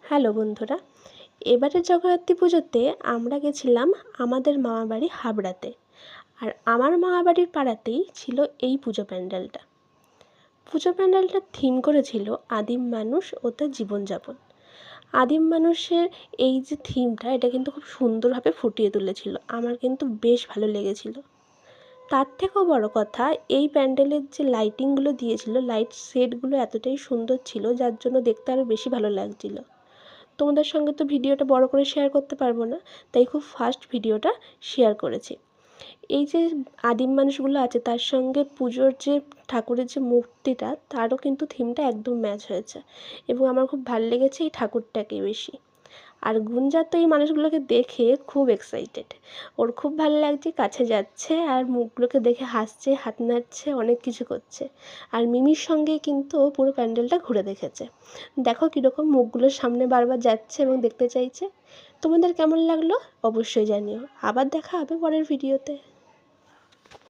Hello বন্ধুরা, এবারের জগদ্ধাত্রী পুজোতে আমরা গেছিলাম আমাদের মামাবাড়ি হাবড়াতে। আর আমার মামাবাড়ির পাড়াতেই ছিল এই পুজো প্যান্ডেলটা। পুজো প্যান্ডেলটার থিম করেছিল আদিম মানুষ ও তার জীবনযাপন। আদিম মানুষের এই যে থিমটা, এটা কিন্তু খুব সুন্দরভাবে ফুটিয়ে তুলেছিল, আমার কিন্তু বেশ ভালো লেগেছিল। তার থেকেও বড় কথা, এই প্যান্ডেলের যে লাইটিংগুলো দিয়েছিল, লাইট সেটগুলো এতটাই সুন্দর ছিল যার জন্য দেখতে আরও বেশি ভালো লাগছিল। তোমাদের সঙ্গে তো ভিডিওটা বড় করে শেয়ার করতে পারবো না, তাই খুব ফাস্ট ভিডিওটা শেয়ার করেছি। এই যে আদিম মানুষগুলো আছে তার সঙ্গে পুজোর যে ঠাকুরের যে মূর্তিটা, তারও কিন্তু থিমটা একদম ম্যাচ হয়েছে এবং আমার খুব ভালো লেগেছে এই ঠাকুরটাকে বেশি। আর গুঞ্জা তো এই মানুষগুলোকে দেখে খুব এক্সাইটেড, ওর খুব ভালো লাগছে, কাছে যাচ্ছে আর মুখগুলোকে দেখে হাসছে, হাত নাড়ছে, অনেক কিছু করছে। আর মিমির সঙ্গে কিন্তু ও পুরো প্যান্ডেলটা ঘুরে দেখেছে। দেখো কীরকম মুখগুলোর সামনে বারবার যাচ্ছে এবং দেখতে চাইছে। তোমাদের কেমন লাগলো অবশ্যই জানিও। আবার দেখা হবে পরের ভিডিওতে।